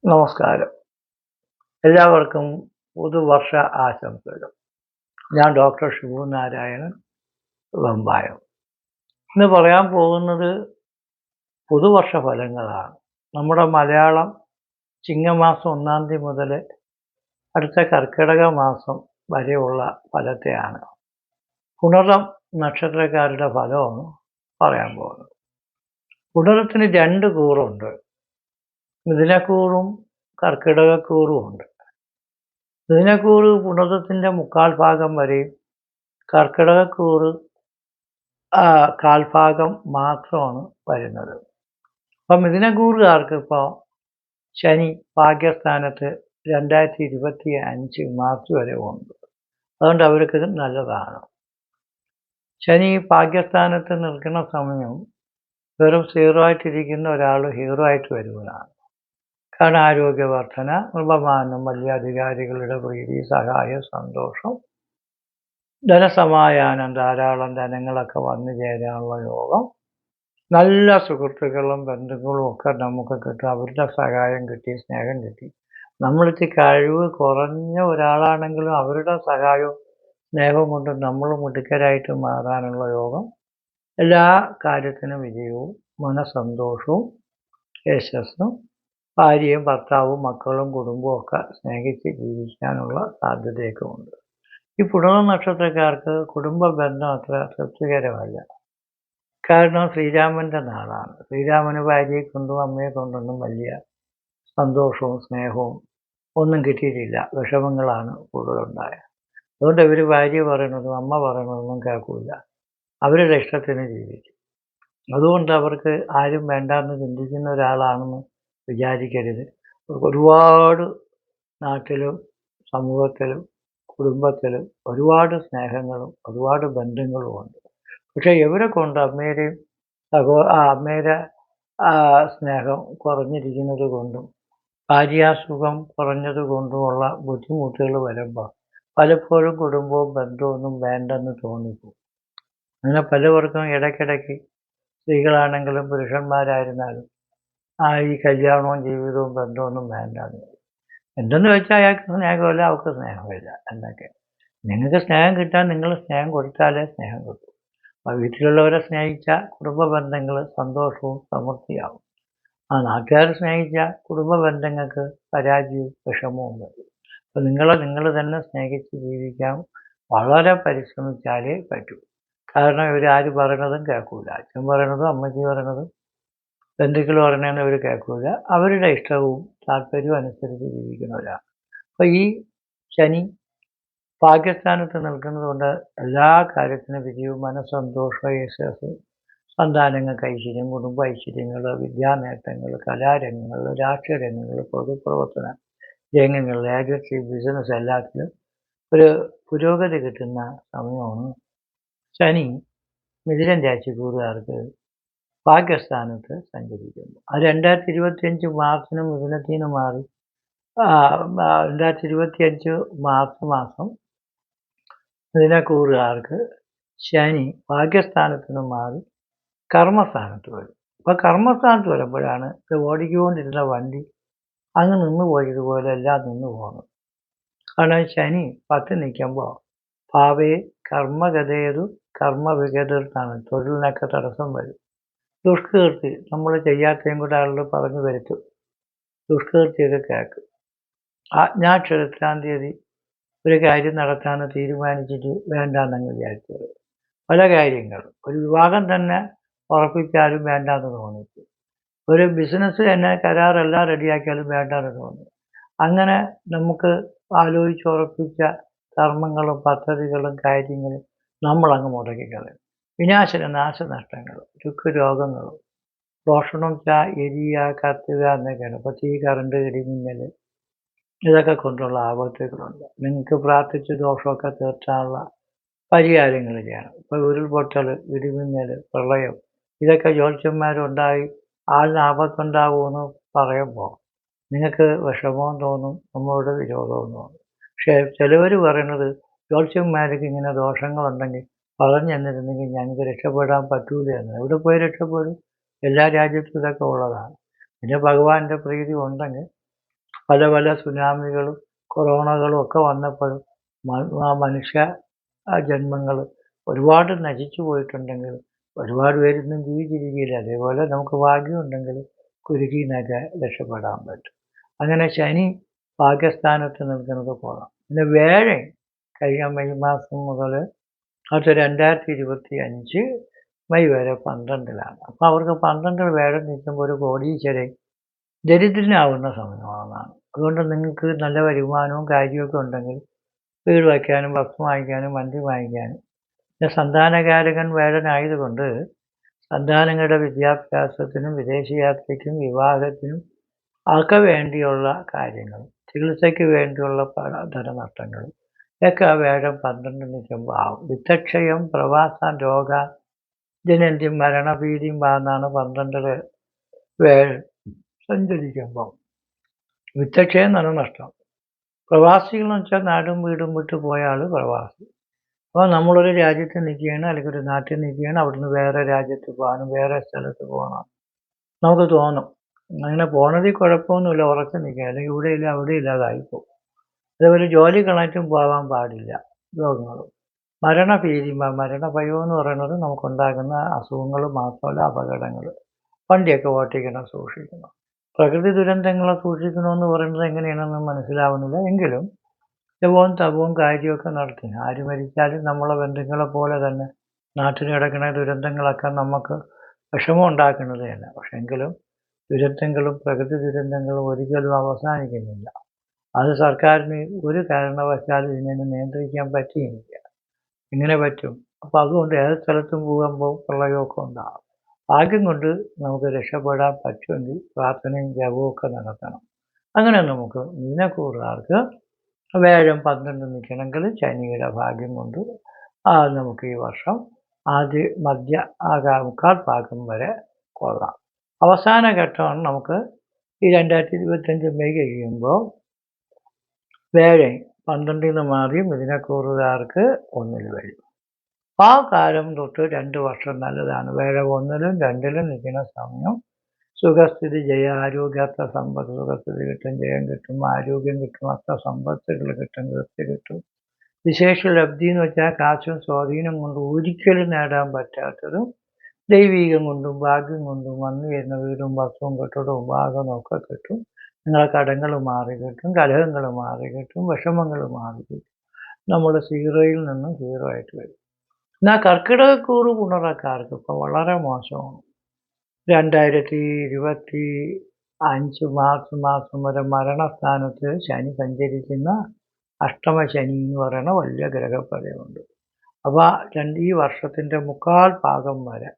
നമസ്കാരം. എല്ലാവർക്കും പുതുവർഷ ആശംസകൾ. ഞാൻ ഡോക്ടർ ഷിബു നാരായണൻ, വെമ്പായം. ഇന്ന് പറയാൻ പോകുന്നത് പുതുവർഷ ഫലങ്ങളാണ്. നമ്മുടെ മലയാളം ചിങ്ങമാസം 1-ാം തീയതി മുതൽ അടുത്ത കർക്കിടക മാസം വരെയുള്ള ഫലത്തെയാണ്. പുണർതം നക്ഷത്രക്കാരുടെ ഫലമാണ് പറയാൻ പോകുന്നത്. പുണർതത്തിന് 2 കൂറുണ്ട്. മിഥുനക്കൂറും കർക്കിടകക്കൂറും ഉണ്ട്. മിഥുനക്കൂറ് പുണർതത്തിൻ്റെ 1/4 ഭാഗം വരെയും കർക്കിടകക്കൂറ് കാൽഭാഗം മാത്രമാണ് വരുന്നത്. അപ്പം മിഥുനക്കൂറുകാർക്ക് ഇപ്പോൾ ശനി ഭാഗ്യസ്ഥാനത്ത് 2025 മാർച്ച് വരെ ഉണ്ട്. അതുകൊണ്ട് അവർക്കിത് നല്ലതാണ്. ശനി ഭാഗ്യസ്ഥാനത്ത് നിൽക്കുന്ന സമയം വെറും 0 ആയിട്ടിരിക്കുന്ന ഒരാൾ ഹീറോ ആയിട്ട് വരുന്നതാണ്. കാരണം ആരോഗ്യവർദ്ധന, ബഹുമാനം, വലിയ അധികാരികളുടെ പ്രീതി, സഹായം, സന്തോഷം, ധനസമാധാനം, ധാരാളം ധനങ്ങളൊക്കെ വന്നു ചേരാനുള്ള യോഗം, നല്ല സുഹൃത്തുക്കളും ബന്ധുക്കളും ഒക്കെ നമുക്ക് കിട്ടും. അവരുടെ സഹായം കിട്ടി, സ്നേഹം കിട്ടി. നമ്മളിത്തി കഴിവ് കുറഞ്ഞ ഒരാളാണെങ്കിലും അവരുടെ സഹായവും സ്നേഹവും കൊണ്ട് നമ്മൾ മിടുക്കരായിട്ട് മാറാനുള്ള യോഗം, എല്ലാ കാര്യത്തിനും വിജയവും മനസ്സന്തോഷവും യശസ്സും, ഭാര്യയും ഭർത്താവും മക്കളും കുടുംബവും ഒക്കെ സ്നേഹിച്ച് ജീവിക്കാനുള്ള സാധ്യതയൊക്കെ ഉണ്ട്. ഈ പുണർത നക്ഷത്രക്കാർക്ക് കുടുംബ ബന്ധം അത്ര തൃപ്തികരമല്ല. കാരണം ശ്രീരാമൻ്റെ നാളാണ്. ശ്രീരാമന് ഭാര്യയെ കൊണ്ടും അമ്മയെ കൊണ്ടൊന്നും വലിയ സന്തോഷവും സ്നേഹവും ഒന്നും കിട്ടിയിട്ടില്ല. വിഷമങ്ങളാണ് കൂടുതലുണ്ടായത്. അതുകൊണ്ട് ഇവർ ഭാര്യ പറയണതും അമ്മ പറയണതൊന്നും കേൾക്കില്ല. അവരുടെ ഇഷ്ടത്തിന് ജീവിക്കും. അതുകൊണ്ട് അവർക്ക് ആരും വേണ്ടാന്ന് ചിന്തിക്കുന്ന ഒരാളാണെന്ന് വിചാരിക്കരുത്. ഒരുപാട് നാട്ടിലും സമൂഹത്തിലും കുടുംബത്തിലും ഒരുപാട് സ്നേഹങ്ങളും ഒരുപാട് ബന്ധങ്ങളും ഉണ്ട്. പക്ഷേ ഇവരെ കൊണ്ട് അമ്മയുടെ സ്നേഹം കുറഞ്ഞിരിക്കുന്നത് കൊണ്ടും ഭാര്യാസുഖം കുറഞ്ഞത് കൊണ്ടുമുള്ള ബുദ്ധിമുട്ടുകൾ വരുമ്പോൾ പലപ്പോഴും കുടുംബവും ബന്ധമൊന്നും വേണ്ടെന്ന് തോന്നിപ്പോകും. അങ്ങനെ പലവർക്കും ഇടയ്ക്കിടയ്ക്ക് സ്ത്രീകളാണെങ്കിലും പുരുഷന്മാരായിരുന്നാലും ഈ കല്യാണവും ജീവിതവും ബന്ധമൊന്നും വേണ്ടാന്ന്. എന്തെന്ന് വെച്ചാൽ അയാൾക്ക് സ്നേഹമില്ല, അവൾക്ക് സ്നേഹമില്ല എന്നൊക്കെ. നിങ്ങൾക്ക് സ്നേഹം കിട്ടാൻ നിങ്ങൾ സ്നേഹം കൊടുത്താലേ സ്നേഹം കിട്ടും. അപ്പോൾ വീട്ടിലുള്ളവരെ സ്നേഹിച്ച കുടുംബ ബന്ധങ്ങൾ സന്തോഷവും സമൃദ്ധിയാവും. നാട്ടുകാരെ സ്നേഹിച്ച കുടുംബ ബന്ധങ്ങൾക്ക് പരാജയവും വിഷമവും വരും. അപ്പോൾ നിങ്ങൾ തന്നെ സ്നേഹിച്ച് ജീവിക്കാൻ വളരെ പരിശ്രമിച്ചാലേ പറ്റൂ. കാരണം ഇവരാര് പറയണതും കേൾക്കില്ല. അച്ഛൻ പറയണതും അമ്മച്ചി പറയണതും ബന്ധുക്കൾ പറയണതെന്ന് അവർ കേൾക്കില്ല. അവരുടെ ഇഷ്ടവും താല്പര്യവും അനുസരിച്ച് ജീവിക്കുന്നവരാണ്. അപ്പോൾ ഈ ശനി ഭാഗ്യസ്ഥാനത്ത് നിൽക്കുന്നത് കൊണ്ട് എല്ലാ കാര്യത്തിനും വിജയവും മനസ്സന്തോഷം, യശസ്, സന്താനങ്ങൾക്ക് ഐശ്വര്യം, കുടുംബ ഐശ്വര്യങ്ങൾ, വിദ്യാനേട്ടങ്ങൾ, കലാരംഗങ്ങൾ, രാഷ്ട്രീയ രംഗങ്ങൾ, പൊതുപ്രവർത്തന രംഗങ്ങൾ, ഏജൻസി, ബിസിനസ് എല്ലാത്തിലും ഒരു പുരോഗതി കിട്ടുന്ന സമയമാണ് ശനി മിഥുനം രാശിക്കൂറുകാർക്ക് ഭാഗ്യസ്ഥാനത്ത് സഞ്ചരിക്കുന്നു. അത് 2025 മാർച്ചിന് മിഥുനത്തിൽ നിന്ന് മാറി 2025 മാർച്ച് മാസം മിഥുനക്കൂറുകാർക്ക് ശനി ഭാഗ്യസ്ഥാനത്ത് നിന്ന് മാറി കർമ്മസ്ഥാനത്ത് വരും. അപ്പോൾ കർമ്മസ്ഥാനത്ത് വരുമ്പോഴാണ് ഓടിക്കൊണ്ടിരുന്ന വണ്ടി അങ്ങ് നിന്ന് പോയതുപോലെ എല്ലാം നിന്ന് പോകുന്നത്. കാരണം ശനി 10 നിൽക്കുമ്പോൾ ഭാവേ കർമ്മഗതേതു കർമ്മവിഗതർത്താണ്. തൊഴിലിനൊക്കെ തടസ്സം വരും. ദുഷ്കീർത്തി, നമ്മൾ ചെയ്യാത്തതും കൂടെ ആളുകൾ പറഞ്ഞു വരുത്തും. ദുഷ്കീർത്തിയൊക്കെ കേൾക്കും. ആജ്ഞാക്ഷരം 3-ാം തീയതി ഒരു കാര്യം നടത്താമെന്ന് തീരുമാനിച്ചിട്ട് വേണ്ടാന്നങ്ങ് വിചാരിച്ചത്. പല കാര്യങ്ങളും ഒരു വിവാഹം തന്നെ ഉറപ്പിച്ചാലും വേണ്ടാന്ന് തോന്നിക്കും. ഒരു ബിസിനസ് തന്നെ കരാറെല്ലാം റെഡിയാക്കിയാലും വേണ്ടാന്ന് തോന്നി. അങ്ങനെ നമുക്ക് ആലോചിച്ചുറപ്പിച്ച കർമ്മങ്ങളും പദ്ധതികളും കാര്യങ്ങളും നമ്മളങ്ങ് മുടക്കിക്കളയും. വിനാശന നാശനഷ്ടങ്ങളും രോഗങ്ങളും റോഷണം, എരിയ, കത്തുക എന്നൊക്കെയാണ്. അപ്പോൾ തീ, കറണ്ട്, ഇടിമിന്നൽ ഇതൊക്കെ കൊണ്ടുള്ള ആപത്തുകളുണ്ട്. നിങ്ങൾക്ക് പ്രാർത്ഥിച്ച് ദോഷമൊക്കെ തീർക്കാനുള്ള പരിഹാരങ്ങൾ ചെയ്യണം. ഇപ്പോൾ ഉരുൾപൊട്ടൽ, ഇടിമിന്നൽ, പ്രളയം ഇതൊക്കെ ജ്യോത്സ്യന്മാരുണ്ടായി ആളിന് ആപത്തുണ്ടാകുമെന്ന് പറയുമ്പോൾ നിങ്ങൾക്ക് വിഷമവും തോന്നും, നമ്മളോട് വിരോധവും തോന്നും. പക്ഷേ ചിലവർ പറയണത് ജ്യോത്സ്യന്മാർക്ക് ഇങ്ങനെ ദോഷങ്ങളുണ്ടെങ്കിൽ പറഞ്ഞു തന്നിരുന്നെങ്കിൽ ഞങ്ങൾക്ക് രക്ഷപ്പെടാൻ പറ്റൂല എന്ന്. എവിടെ പോയി രക്ഷപ്പെടും? എല്ലാ രാജ്യത്തും ഇതൊക്കെ ഉള്ളതാണ്. പിന്നെ ഭഗവാന്റെ പ്രീതി ഉണ്ടെങ്കിൽ പല പല സുനാമികളും കൊറോണകളും ഒക്കെ വന്നപ്പോഴും മനുഷ്യ ജന്മങ്ങൾ ഒരുപാട് നശിച്ചു പോയിട്ടുണ്ടെങ്കിൽ ഒരുപാട് പേരൊന്നും ജീവിച്ചിരിക്കില്ല. അതേപോലെ നമുക്ക് ഭാഗ്യമുണ്ടെങ്കിൽ കുരുക്കിന്നൊക്കെ രക്ഷപ്പെടാൻ പറ്റും. അങ്ങനെ ശനി ഭാഗ്യസ്ഥാനത്ത് നിൽക്കുന്നത് പോകാം. പിന്നെ വേഴൻ കഴിഞ്ഞ മെയ് മാസം മുതൽ അടുത്ത 2025 മെയ് വരെ 12-ലാണ്. അപ്പോൾ അവർക്ക് 12-ൽ വേഴൻ നിൽക്കുമ്പോൾ ഒരു കോടീശ്വരൻ ദരിദ്രനാവുന്ന സമയമാണെന്നാണ്. അതുകൊണ്ട് നിങ്ങൾക്ക് നല്ല വരുമാനവും കാര്യമൊക്കെ ഉണ്ടെങ്കിൽ വീട് വയ്ക്കാനും വസ്തു വാങ്ങിക്കാനും വണ്ടി വാങ്ങിക്കാനും. പിന്നെ സന്താനകാരകൻ വേഴനായതുകൊണ്ട് സന്താനങ്ങളുടെ വിദ്യാഭ്യാസത്തിനും വിദേശയാത്രയ്ക്കും വിവാഹത്തിനും ഒക്കെ വേണ്ടിയുള്ള കാര്യങ്ങൾ, ചികിത്സയ്ക്ക് വേണ്ടിയുള്ള ധനനഷ്ടങ്ങളും ഒക്കെ വേഴം 12 നിൽക്കുമ്പോൾ ആവും. വിത്തക്ഷയം പ്രവാസം രോഗ ജനന്യം മരണഭീതിയും എന്നാണ് 12-ൽ വേഴൻ സഞ്ചരിക്കുമ്പോൾ. വിത്തക്ഷയം ധനനഷ്ടം. പ്രവാസികളെന്ന് വെച്ചാൽ നാടും വീടും വിട്ട് പോയ ആൾ പ്രവാസി. അപ്പോൾ നമ്മളൊരു രാജ്യത്ത് നിൽക്കുകയാണ്, അല്ലെങ്കിൽ ഒരു നാട്ടിൽ നിൽക്കുകയാണ്, അവിടുന്ന് വേറെ രാജ്യത്ത് പോകാനും വേറെ സ്ഥലത്ത് പോകണം നമുക്ക് തോന്നും. അങ്ങനെ പോണതിൽ കുഴപ്പമൊന്നുമില്ല, ഉറച്ചു നിൽക്കുക, അല്ലെങ്കിൽ ഇവിടെ ഇല്ല അവിടെ ഇല്ലാതായിപ്പോകും. അതേപോലെ ജോലി കളഞ്ഞിട്ടും പോകാൻ പാടില്ല. രോഗങ്ങളും മരണഭീതി, മരണഭയം എന്ന് പറയുന്നത് നമുക്കുണ്ടാകുന്ന അസുഖങ്ങൾ മാത്രമല്ല, അപകടങ്ങൾ. വണ്ടിയൊക്കെ ഓട്ടിക്കണം, സൂക്ഷിക്കണം. പ്രകൃതി ദുരന്തങ്ങളെ സൂക്ഷിക്കണമെന്ന് പറയുന്നത് എങ്ങനെയാണെന്ന് മനസ്സിലാവുന്നില്ല. എങ്കിലും ജപവും തപവും കാര്യമൊക്കെ നടത്തി ആര് മരിച്ചാലും നമ്മളെ ബന്ധുക്കളെ പോലെ തന്നെ നാട്ടിൽ കിടക്കുന്ന ദുരന്തങ്ങളൊക്കെ നമുക്ക് വിഷമം ഉണ്ടാക്കുന്നത് തന്നെ. പക്ഷെ എങ്കിലും ദുരന്തങ്ങളും പ്രകൃതി ദുരന്തങ്ങളും ഒരിക്കലും അവസാനിക്കുന്നില്ല. അത് സർക്കാരിന് ഒരു കാരണവശാലും ഇതിനെ നിയന്ത്രിക്കാൻ പറ്റിയില്ല. എങ്ങനെ പറ്റും? അപ്പോൾ അതുകൊണ്ട് ഏത് സ്ഥലത്തും പോകുമ്പോൾ പ്രളയമൊക്കെ ഉണ്ടാകും. ഭാഗ്യം കൊണ്ട് നമുക്ക് രക്ഷപ്പെടാൻ പറ്റുമെങ്കിൽ പ്രാർത്ഥനയും ജപവും ഒക്കെ നടത്തണം. അങ്ങനെ നമുക്ക് മീനക്കൂറുകാർക്ക് വേഴം 12 നിൽക്കണമെങ്കിൽ ശനിയുടെ ഭാഗ്യം കൊണ്ട് നമുക്ക് ഈ വർഷം മധ്യ മുക്കാൽ ഭാഗം വരെ കൊള്ളാം. അവസാന ഘട്ടമാണ് നമുക്ക് ഈ 2025 മെയ് കഴിയുമ്പോൾ വേഴൻ 12-ൽ നിന്ന് മാറി മിഥുനക്കൂറുകാർക്ക് 1-ൽ വരും. ആ കാലം തൊട്ട് 2 വർഷം നല്ലതാണ്. വേഴൻ 1-ലും 2-ലും നിൽക്കുന്ന സമയം സുഖസ്ഥിതി, ജയ, ആരോഗ്യാർത്ഥ സമ്പത്ത്, സുഖസ്ഥിതി കിട്ടും, ജയം കിട്ടും, ആരോഗ്യം കിട്ടും, അർത്ഥ സമ്പത്തുകൾ കിട്ടും, കൃത്യ കിട്ടും. വിശേഷ ലബ്ധി എന്ന് വെച്ചാൽ കാശും സ്വാധീനം കൊണ്ട് ഒരിക്കലും നേടാൻ പറ്റാത്തതും ദൈവീകം കൊണ്ടും ഭാഗ്യം കൊണ്ടും വന്നു വരുന്ന വീടും വസ്തുവും കെട്ടിടവും വാഹനവും ഒക്കെ കിട്ടും. നിങ്ങളെ കടങ്ങൾ മാറി കിട്ടും, കലഹങ്ങൾ മാറി കിട്ടും, വിഷമങ്ങൾ മാറി കിട്ടും. നമ്മൾ സീറോയിൽ നിന്നും ഹീറോ ആയിട്ട് വരും. എന്നാൽ കർക്കിടകക്കൂറ് പുണർക്കാർക്ക് ഇപ്പോൾ വളരെ മോശമാണ്. 2025 മാർച്ച് മാസം വരെ മരണസ്ഥാനത്ത് ശനി സഞ്ചരിക്കുന്ന അഷ്ടമ ശനി എന്ന് പറയുന്ന വലിയ ഗ്രഹപ്പതയുണ്ട്. അപ്പോൾ ഈ വർഷത്തിൻ്റെ മുക്കാൽ ഭാഗം വരെ,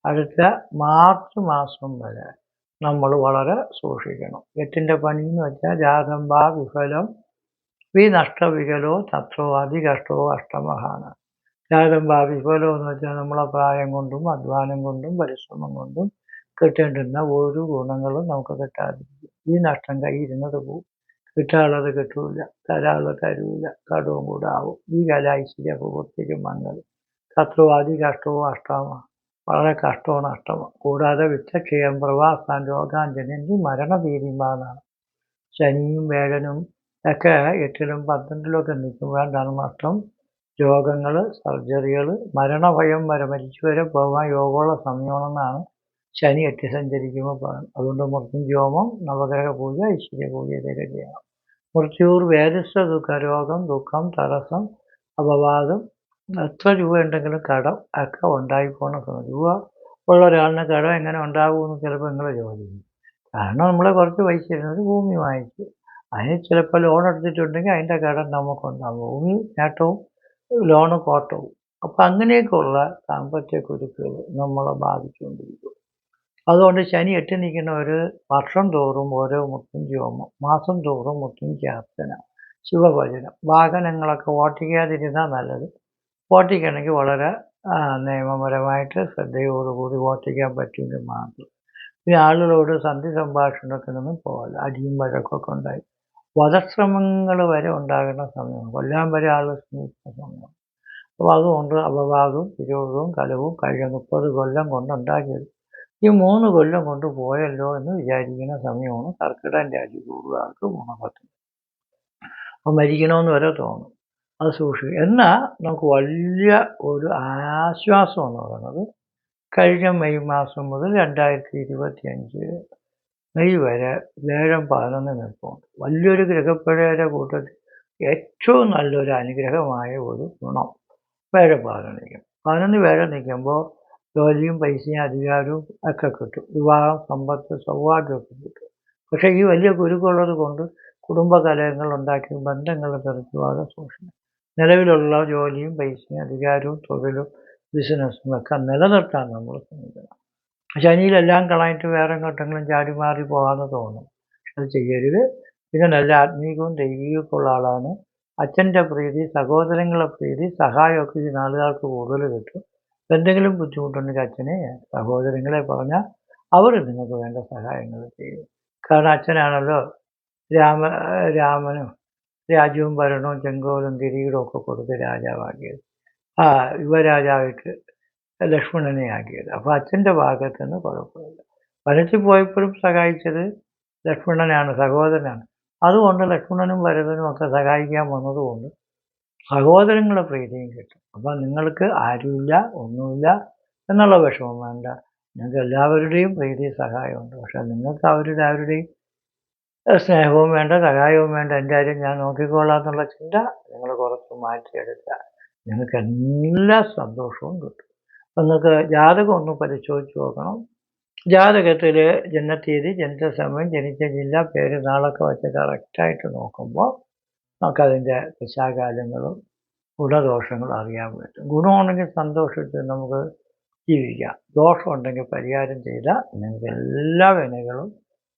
അടുത്ത മാർച്ച് മാസം വരെ നമ്മൾ വളരെ സൂക്ഷിക്കണം. 8-ൻ്റെ പണി എന്ന് വെച്ചാൽ ജാതം വിഫലം നഷ്ടവികലോ തത്രോ അതികഷ്ടോ അഷ്ടമഹാണ്. ജാതം വിഫലം എന്ന് വെച്ചാൽ നമ്മളെ പ്രായം കൊണ്ടും അധ്വാനം കൊണ്ടും പരിശ്രമം കൊണ്ടും കിട്ടേണ്ടുന്ന ഒരു ഗുണങ്ങളും നമുക്ക് കിട്ടാതിരിക്കും. ഈ നഷ്ടം കയ്യിരുന്നത് പോവും, കിട്ടാനുള്ളത് കിട്ടൂല, തരാനുള്ളത് തരൂല, കടവും കൂടെ ആവും. ഈ കല ഐശ്വര്യ പൂർത്തിക്കും മംഗളം. തത്രോ അതികഷ്ടവും അഷ്ടമ, വളരെ കഷ്ടമാണ് അഷ്ടമം. കൂടാതെ വിത്തക്ഷയം പ്രവാസാൻ രോഗാഞ്ജനി മരണഭീതിമാനാണ്. ശനിയും വേഴനും ഒക്കെ 8-ലും 12-ലും ഒക്കെ നിൽക്കുമ്പോൾ ധനനഷ്ടം, രോഗങ്ങൾ, സർജറികൾ, മരണഭയം വരെ, മരിച്ചു വരെ പോകാൻ യോഗമുള്ള സമയമാണെന്നാണ് ശനി 8 സഞ്ചരിക്കുമ്പോൾ പറയുന്നത്. അതുകൊണ്ട് മൃത്യുഞ്ജോമം, നവഗ്രഹ പൂജ, ഐശ്വര്യ പൂജ ഇതൊക്കെ ചെയ്യണം. മൃത്യൂർ വേദസ്വ ദുഃഖ, രോഗം, ദുഃഖം, തടസ്സം, അപവാദം, എത്ര രൂപ ഉണ്ടെങ്കിലും കടം ഒക്കെ ഉണ്ടായിപ്പോണ സമയം. രൂപ ഉള്ള ഒരാളിന് കടം എങ്ങനെ ഉണ്ടാകുമെന്ന് ചിലപ്പോൾ നിങ്ങൾ ചോദിക്കും. കാരണം നമ്മൾ കുറച്ച് പൈസ ഇരുന്നത് ഭൂമി വാങ്ങിച്ചു, അതിന് ചിലപ്പോൾ ലോൺ എടുത്തിട്ടുണ്ടെങ്കിൽ അതിൻ്റെ കടം നമുക്കുണ്ടാകും. ഭൂമി നേട്ടവും ലോണ് കോട്ടവും. അപ്പം അങ്ങനെയൊക്കെയുള്ള സാമ്പത്തിക കുരുക്കുകൾ നമ്മളെ ബാധിച്ചുകൊണ്ടിരിക്കും. അതുകൊണ്ട് ശനി 8 നിൽക്കുന്നവർ വർഷം തോറും ഓരോ മൃത്യുഞ്ജോമം, മാസം തോറും മൃത്യുഞ്ജയാർച്ചന, ശിവഭജനം, വാഹനങ്ങളൊക്കെ ഓട്ടിക്കാതിരുന്നാൽ നല്ലത്. ഓട്ടിക്കണമെങ്കിൽ വളരെ നിയമപരമായിട്ട് ശ്രദ്ധയോടുകൂടി ഓട്ടിക്കാൻ പറ്റുമെങ്കിൽ മാത്രം. ഈ ആളുകളോട് സന്ധി സംഭാഷണത്തിൽ നിന്നും പോകല്ല. അടിയും വഴക്കൊക്കെ ഉണ്ടായി വധശ്രമങ്ങൾ വരെ ഉണ്ടാകുന്ന സമയമാണ്, കൊല്ലാൻ വരെ ആൾ ശ്രമിക്കുന്ന സമയമാണ്. അപ്പോൾ അതുകൊണ്ട് അപവാദവും വിരോധവും കലവും കഴിഞ്ഞ 30 കൊല്ലം കൊണ്ടുണ്ടാക്കിയത് ഈ 3 കൊല്ലം കൊണ്ട് പോയല്ലോ എന്ന് വിചാരിക്കുന്ന സമയമാണ് കർക്കിടകം രാശി കൂടുതലാൾക്ക് ഗുണപത്രം. അപ്പം മരിക്കണമെന്ന് വരെ തോന്നും. അത് സൂക്ഷിക്കുക. എന്നാൽ നമുക്ക് വലിയ ഒരു ആശ്വാസം എന്ന് പറയുന്നത് കഴിഞ്ഞ മെയ് മാസം മുതൽ 2025 മെയ് വരെ വേഴം 11 നിൽപ്പുണ്ട്. വലിയൊരു ഗ്രഹപ്പിഴയുടെ കൂട്ടത്തിൽ ഏറ്റവും നല്ലൊരു അനുഗ്രഹമായ ഒരു ഗുണം വേഴം 11 നിൽക്കും. 11 വേഴം നിൽക്കുമ്പോൾ ജോലിയും പൈസയും അധികാരവും ഒക്കെ കിട്ടും. വിവാഹം, സമ്പത്ത്, സൗഭാഗ്യമൊക്കെ കിട്ടും. പക്ഷേ ഈ വലിയ കുരുക്കുള്ളത് കൊണ്ട് കുടുംബകലഹങ്ങൾ ഉണ്ടാക്കി ബന്ധങ്ങൾ തെറിച്ചുപോകാതെ സൂക്ഷിക്കണം. നിലവിലുള്ള ജോലിയും പൈസയും അധികാരവും തൊഴിലും ബിസിനസ്സും ഒക്കെ നിലനിർത്താൻ നമ്മൾ ശ്രമിക്കണം. ശനിയിലെല്ലാം കളഞ്ഞിട്ട് വേറെ എങ്ങോട്ടെങ്കിലും ചാടി മാറി പോകാമെന്ന് തോന്നും. അത് ചെയ്യരുത്. പിന്നെ നല്ല ആത്മീയവും ദൈവികമൊക്കെ ഉള്ള ആളാണ്. അച്ഛൻ്റെ പ്രീതി, സഹോദരങ്ങളുടെ പ്രീതി, സഹായമൊക്കെ ഈ നാളുകാർക്ക് കൂടുതൽ കിട്ടും. എന്തെങ്കിലും ബുദ്ധിമുട്ടുണ്ടെങ്കിൽ അച്ഛനെ, സഹോദരങ്ങളെ പറഞ്ഞാൽ അവർ നിങ്ങൾക്ക് വേണ്ട സഹായങ്ങൾ ചെയ്യും. കാരണം അച്ഛനാണല്ലോ രാമനും രാജ്യവും ഭരണവും ചെങ്കോലും കിരീടവും ഒക്കെ കൊടുത്ത് രാജാവാക്കിയത്. യുവരാജാവായിട്ട് ലക്ഷ്മണനെ ആക്കിയത്. അപ്പോൾ അച്ഛൻ്റെ ഭാഗത്ത് നിന്ന് കുഴപ്പമില്ല. വനത്തിൽ പോയപ്പോഴും സഹായിച്ചത് ലക്ഷ്മണനാണ്, സഹോദരനാണ്. അതുകൊണ്ട് ലക്ഷ്മണനും ഭരതനും ഒക്കെ സഹായിക്കാൻ വന്നതുകൊണ്ട് സഹോദരങ്ങളുടെ പ്രീതിയും കിട്ടും. അപ്പം നിങ്ങൾക്ക് ആരുമില്ല, ഒന്നുമില്ല എന്നുള്ള വിഷമം വേണ്ട. നിങ്ങൾക്ക് എല്ലാവരുടെയും പ്രീതി സഹായമുണ്ട്. പക്ഷെ നിങ്ങൾക്ക് അവരുടെ ആരുടെയും സ്നേഹവും വേണ്ട, സഹായവും വേണ്ട, എൻ്റെ കാര്യം ഞാൻ നോക്കിക്കോളാം എന്നുള്ള ചിന്ത നിങ്ങൾ കുറച്ച് മാറ്റിയെടുത്താൽ നിങ്ങൾക്ക് എല്ലാ സന്തോഷവും കിട്ടും. നിങ്ങൾക്ക് ജാതകം ഒന്ന് പരിശോധിച്ച് നോക്കണം. ജാതകത്തിൽ ജനനത്തീയതി, ജനിതസമയം, ജനിച്ച ജില്ല, പേര്, നാളൊക്കെ വെച്ച് കറക്റ്റായിട്ട് നോക്കുമ്പോൾ നമുക്കതിൻ്റെ ദശാകാലങ്ങളും ഗുണദോഷങ്ങളും അറിയാൻ പറ്റും. ഗുണമുണ്ടെങ്കിൽ സന്തോഷിച്ച് നമുക്ക് ജീവിക്കാം. ദോഷമുണ്ടെങ്കിൽ പരിഹാരം ചെയ്താൽ നിങ്ങൾക്ക് എല്ലാ വിനകളും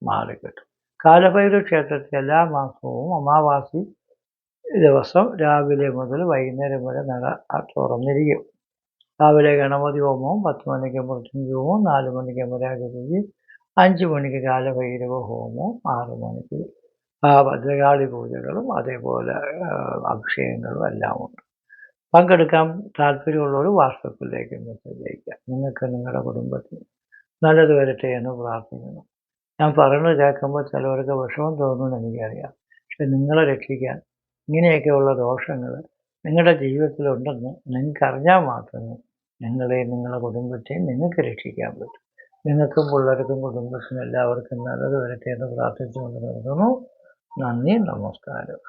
മാറിക്കിട്ടും. കാലഭൈരവ ക്ഷേത്രത്തിൽ എല്ലാ മാസവും അമാവാസി ദിവസം രാവിലെ മുതൽ വൈകുന്നേരം വരെ നട തുറന്നിരിക്കും. രാവിലെ ഗണപതി ഹോമവും, 10 മണിക്ക് മൃത്യുഞ്ജയ ഹോമവും, 4 മണിക്ക് മരാജപൂജയും, 5 മണിക്ക് കാലഭൈരവ ഹോമവും, 6 മണിക്ക് ഭദ്രകാളി പൂജകളും അതേപോലെ അഭിഷേകങ്ങളും എല്ലാം ഉണ്ട്. പങ്കെടുക്കാൻ താല്പര്യമുള്ളവർ വാട്സപ്പിലേക്ക് മെസ്സേജ് അയക്കുക. നിങ്ങൾക്ക് നിങ്ങളുടെ കുടുംബത്തിന് നല്ലത് വരട്ടെ എന്ന് പ്രാർത്ഥിക്കുന്നു. ഞാൻ പറയുന്നത് കേൾക്കുമ്പോൾ ചിലവർക്ക് വിഷമം തോന്നുമെന്ന് എനിക്കറിയാം. പക്ഷെ നിങ്ങളെ രക്ഷിക്കാൻ ഇങ്ങനെയൊക്കെയുള്ള ദോഷങ്ങൾ നിങ്ങളുടെ ജീവിതത്തിലുണ്ടെന്ന് നിങ്ങൾക്കറിഞ്ഞാൽ മാത്രമേ നിങ്ങളെയും നിങ്ങളുടെ കുടുംബത്തെയും നിങ്ങൾക്ക് രക്ഷിക്കാൻ പറ്റും. നിങ്ങൾക്കും പിള്ളേർക്കും കുടുംബത്തിനും എല്ലാവർക്കും നല്ലത് വരട്ടെ എന്ന് പ്രാർത്ഥിച്ചുകൊണ്ട് നിർത്തുന്നു. നന്ദി, നമസ്കാരം.